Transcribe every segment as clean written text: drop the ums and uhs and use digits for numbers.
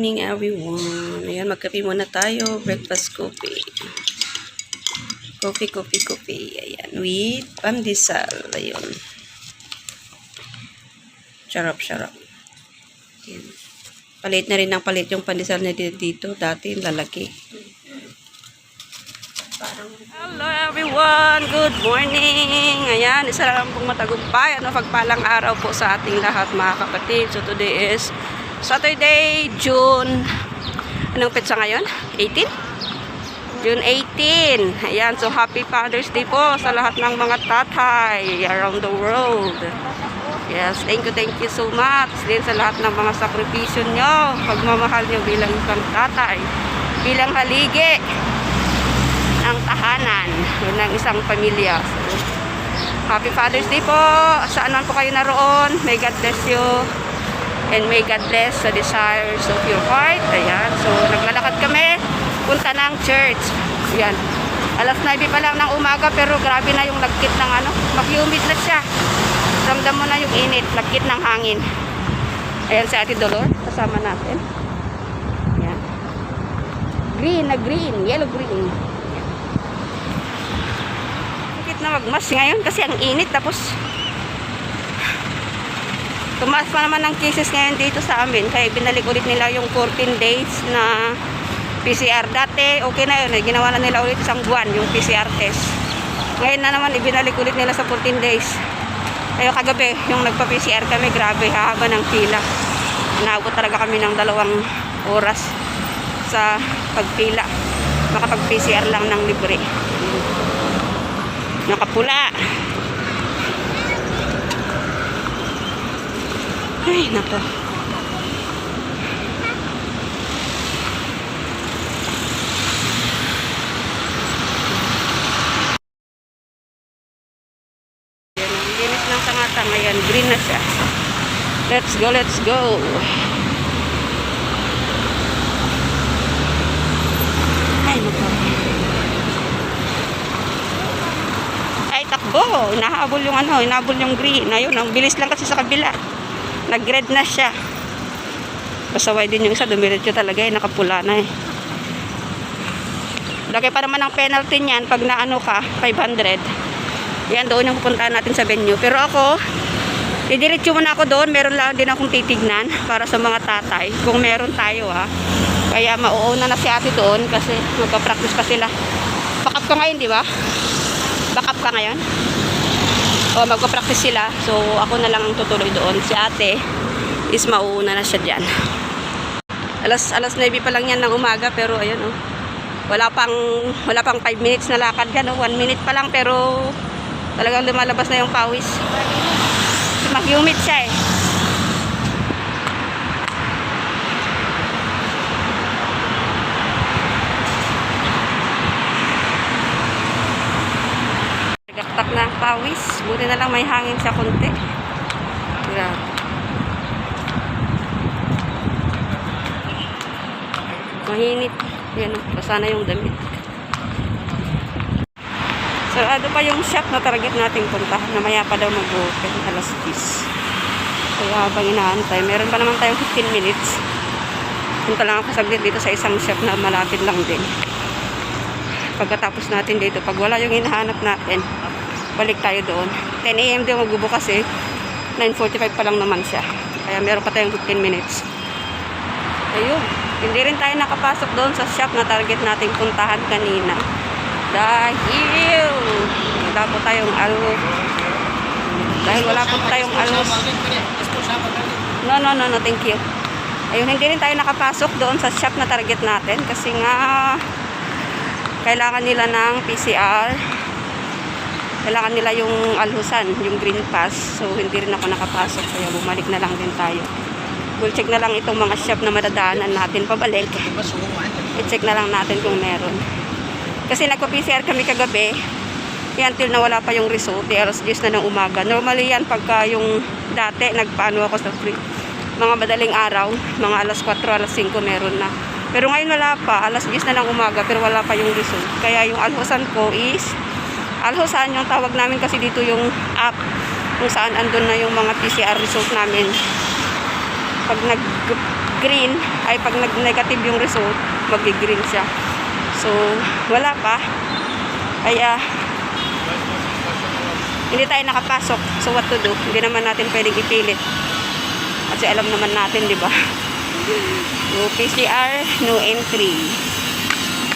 morning everyone. Ayan, magkape muna tayo. Breakfast coffee. Coffee. Ayan, with pandesal. Ayun. Sarap. Ayan. Palit na rin ng palit yung pandesal na dito. Dati lalaki. Hello everyone! Good morning! Ayan, isa lang pong matagumpay. Pagpalang araw po sa ating lahat mga kapatid. So today is Saturday, June. Anong petsa ngayon? 18? June 18. Ayan, so happy Father's Day po sa lahat ng mga tatay around the world. Yes, thank you so much din sa lahat ng mga sakripisyo nyo, pagmamahal nyo bilang isang tatay, bilang haligi ng tahanan ng isang pamilya. So, happy Father's Day po saan man po kayo naroon. May God bless you and may God bless the desires of your heart. Ayan, so naglalakad kami punta ng church. Ayan, alas 9 pa lang ng umaga pero grabe na yung lagkit ng mag-humid na siya. Ramdam mo na yung init, lagkit ng hangin. Ayan si Ate Dolor, kasama natin. Ayan, green, yellow green. Na magmas ngayon kasi ang init, tapos tumaas pa naman ang cases ngayon dito sa amin, kaya binalik ulit nila yung 14 days na PCR. Dati okay na yun, ginawa na nila ulit isang buwan yung PCR test. Ngayon na naman ibinalik ulit nila sa 14 days. Kaya kagabi yung nagpa-PCR kami, grabe, hahaba ng pila. Inaabot talaga kami ng 2 oras sa pagpila, makapag-PCR lang ng libre. Nakapula. Ay, nako. Yan, ang linis ng sangatang. Ayan, green na siya. Let's go. Ay, nako. Takbo, inahabol yung green. Ayun, ang bilis lang kasi sa kabila. Nag-red na siya. Pasaway din yung isa, dumiretso talaga nakapula na Lagay pa naman ang penalty niyan pag naano ka, 500. Yan, doon yung pupuntahan natin sa venue. Pero ako, didiretso muna ako doon. Meron lang din akong titignan para sa mga tatay. Kung meron tayo Kaya mauuna na si ate doon kasi magpa-practice pa sila. Backup ka ngayon, di ba? Backup ka ngayon? O magpa-practice sila. So ako na lang ang tutuloy doon. Si ate is mauuna na siya dyan. Alas 9 pa lang yan ng umaga, pero ayun wala pang 5 minutes na lakad yan 1 minute pa lang, pero talagang lumalabas na yung pawis. Mag-humid siya Nagaktak na ang pawis. Buti na lang may hangin siya konti. Grabe. Mahinit. Yan, basa na yung damit. Sarado pa yung shop na target nating puntahan. Namaya pa daw mag-open. Alas 10. Kaya habang inaantay, meron pa naman tayong 15 minutes. Punta lang ako saglit dito sa isang shop na malapit lang din. Pagkatapos natin dito, pag wala yung hinahanap natin, balik tayo doon. 10 AM din magbubukas 9:45 pa lang naman siya. Kaya meron pa tayong 15 minutes. Ayun. Hindi rin tayo nakapasok doon sa shop na target nating puntahan kanina. Dahil wala po tayong alus. No, thank you. Ayun, hindi rin tayo nakapasok doon sa shop na target natin kasi nga kailangan nila ng PCR. Kailangan nila yung alhusan, yung green pass. So, hindi rin ako nakapasok. Kaya bumalik na lang din tayo. We'll check na lang itong mga shop na madadaanan natin pabalik. I-check na lang natin kung meron. Kasi nagpa-PCR kami kagabi. Until na wala pa yung result. Alas 10 na ng umaga. Normally yan pagka yung dati nagpaano ako sa free. Mga madaling araw. Mga alas 4, alas 5 meron na. Pero ngayon wala pa. Alas 10 na ng umaga pero wala pa yung result. Kaya yung alhusan ko is alhusan yung tawag namin kasi dito yung app kung saan andun na yung mga PCR result namin. Pag nag-green ay pag nag-negative yung result, mag-green siya. So, wala pa. Kaya, hindi tayo nakapasok. So, what to do? Hindi naman natin pwedeng ipilit. Kasi alam naman natin, di ba? No PCR, no entry.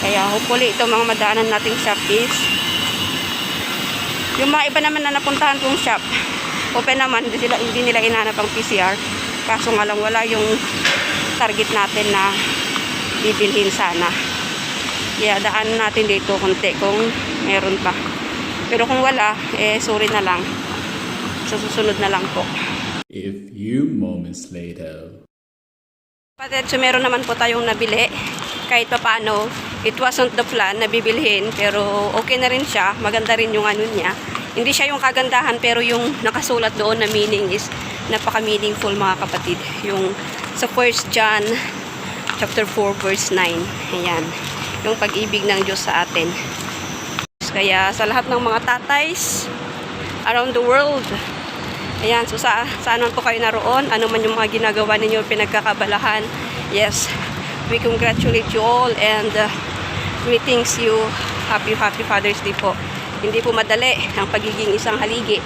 Kaya, hopefully, ito mga madaanan nating shop is yung mga iba naman na napuntahan kong shop, open naman, hindi nila inanap ang PCR. Kaso nga lang, wala yung target natin na bibilhin sana. Kaya daan natin dito konti kung meron pa. Pero kung wala, sorry na lang. Sa susunod na lang po. A few moments later. Kapatid, so meron naman po tayong nabili. Kahit pa paano, it wasn't the plan na bibilhin. Pero okay na rin siya. Maganda rin yung ano niya. Hindi siya yung kagandahan, pero yung nakasulat doon na meaning is napaka-meaningful mga kapatid. Yung sa 1 John chapter 4 verse 9. Ayan. Yung pag-ibig ng Diyos sa atin. Kaya sa lahat ng mga tatays around the world, ayan, so saan man po kayo naroon, ano man yung mga ginagawa ninyo, pinagkakabalahan, yes, we congratulate you all and greetings you. Happy Father's Day po. Hindi po madali ang pagiging isang haligi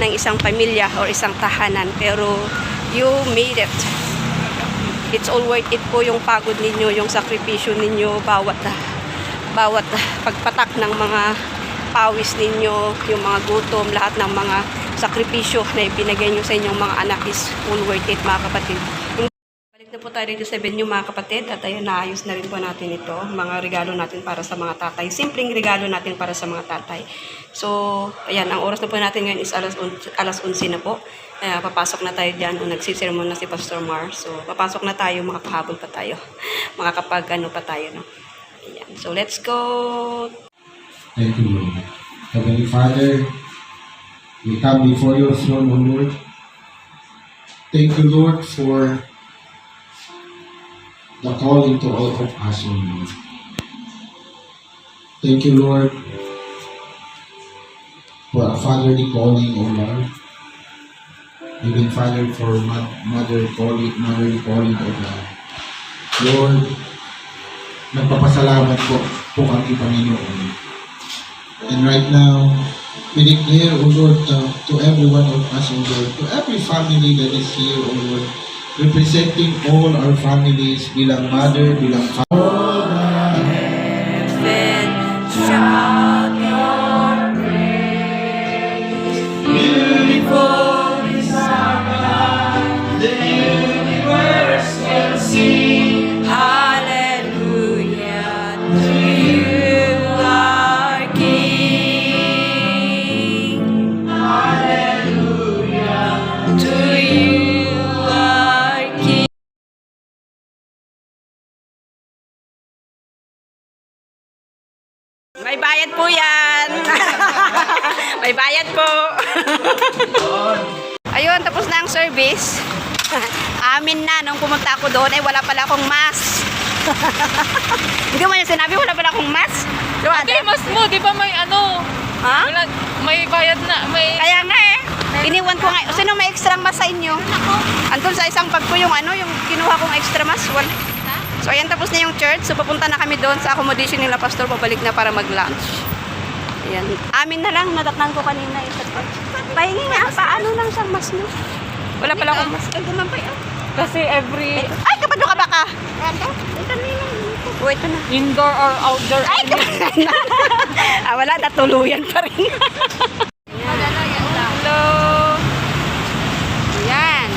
ng isang pamilya or isang tahanan, pero you made it. It's all worth it po yung pagod ninyo, yung sakripisyo ninyo, bawat pagpatak ng mga pawis ninyo, yung mga gutom, lahat ng mga sakripisyo na ibinigay nyo sa inyong mga anak is all worth it mga kapatid. Balik na po tayo dito sa venue mga kapatid at ayun, naayos na rin po natin ito, mga regalo natin para sa mga tatay, simpleng regalo natin para sa mga tatay. So, ayan, ang oras na po natin ngayon is alas 11 na po. Papasok na tayo dyan o nagsisermon na si Pastor Mar. So, papasok na tayo, makakahabol pa tayo. Makakapag ano pa tayo, no? Ayan. So, let's go! Thank you, Lord. Heavenly Father, we come before your throne, O Lord. Thank you, Lord, for the calling to all of us, O Lord. Thank you, Lord, for a fatherly calling, O Lord. Even Father, for motherly calling, O God. Lord, nagpapasalamat po kami, Panginoon. And right now, we declare, O Lord, to every one of us, O Lord, to every family that is here, O Lord, representing all our families, bilang mother, bilang father. Shout your praise. Beautiful is our God. The universe will sing. Hallelujah to you, our King. Hallelujah to you, our King. May bayad po yan. May bayad po. Ayun, tapos na ang service. Amin na, nung pumunta ako doon, wala pala akong mask. Hindi mo niya sinabi, wala pala akong mask. Okay, mas mo, di ba may ano? Ha? Wala, may bayad na, may... Kaya nga iniwan ko nga. Sino may extra mask sa inyo? Andun sa isang bag ko yung ano, yung kinuha kong extra mask. Wala. So, ayan, tapos na yung church. So, papunta na kami doon sa accommodation nila, Pastor. Pabalik na para mag-lunch. Ayan. Amin na lang. Nadatnan ko kanina yung sa church. Pahingi nga. Paano lang siyang mas, no? Wala pala akong mas. Ay, gumampay. Kasi every Ay, kapado ka ba ka? Ito na yun. Oh, ito na. indoor or outdoor... Ay, kapado na. Wala. Natuluyan pa rin. Hello. Ayan.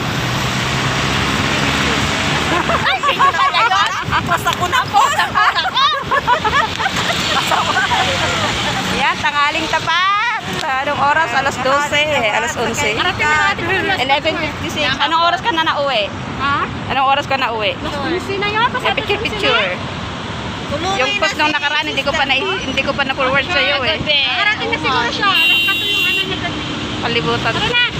Ay, sige pala yun. Basta ko na po. Ayan, tanghaling tapat. Anong oras? Alas 12. Alas 11. 11:56. Anong oras ka na nauwi? Ha? Anong oras ka nauwi? Lucy na yun. Picture. Yung post nung nakaraan, hindi ko pa na-forward sa iyo eh. Harating na siguro siya. Nakato yung ano niya doon. Palibutan. Tara na.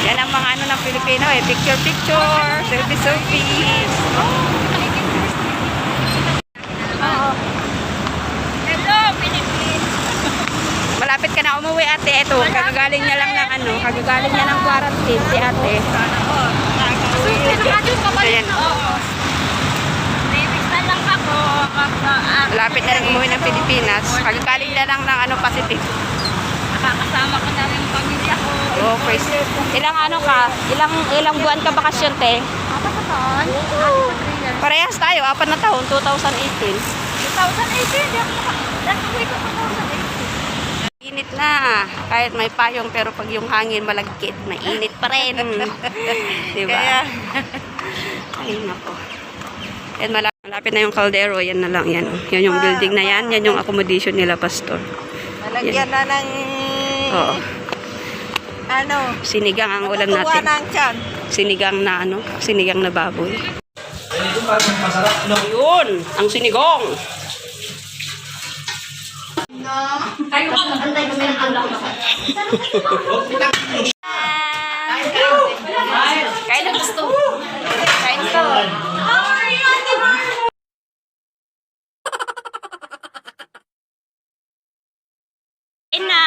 Yan ang mga ano ng Pilipino eh. Picture. Selfie. Hello, Philippines. Malapit ka na umuwi. umuwi ate, ito, kagagaling niya lang ng ano, kagagaling niya ng quarantine si ate. Ayan. Malapit na rin umuwi ng Pilipinas. Kagagaling na lang ng ano, Pacific. Nakakasama ko na rin yung pamilya ko. Oh, first. Ilang ano ka? Ilang buwan ka bakasyon, te? Apat na taon? Parehas tayo, 4 na taon, 2018. 2018, di ako nakauwi ko 2018. Init na. Kahit may payong, pero pag yung hangin malagkit, mainit pa rin. Diba? Ay, nako. Yan, malapit na yung kaldero. Yan na lang. Yan, yan yung building na yan. Yan yung accommodation nila, pastor. Nalagyan na ng Oo. ano, Sinigang ang ulam natutuwa natin. ng tiyan. Sinigang na ano? Sinigang na baboy. Yun! Ang sinigong! Kain na gusto. Kain to. Kain na.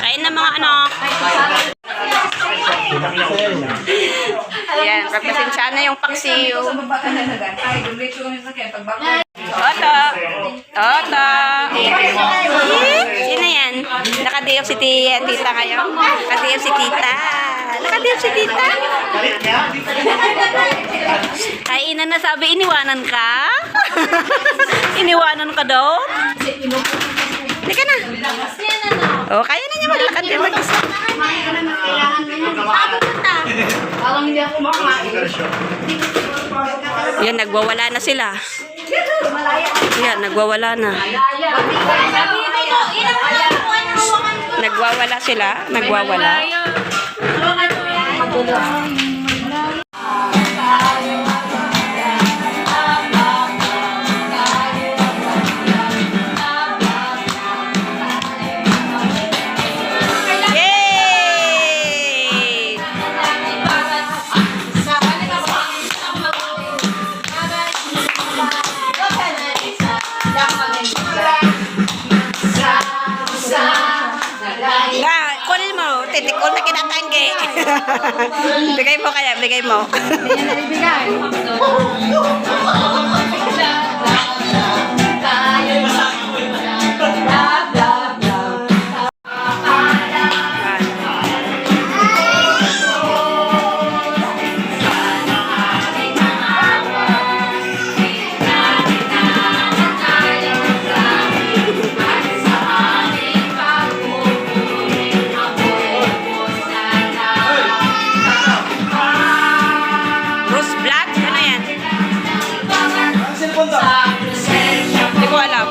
Kain na mga anak. Ayan, pagpasensya na yung paksiw. Toto. Toto. Sino yan? Nakadiyok si tita ngayon. Nakadiyok si tita. Nakadiyok si tita. Ay, ina na sabi, iniwanan ka? Iniwanan ka daw? Hindi ka na. Oh, kaya na niya maglakad yan mag-isa. Yan, nagwawala na sila. Yan, nagwawala na. Nagwawala sila. Nagwawala. Yay! Nga, kunin mo. Titikol na kinatanggi. Bigay mo kaya, bigay mo. Bruce Black? Ano yan? Hindi ko alam.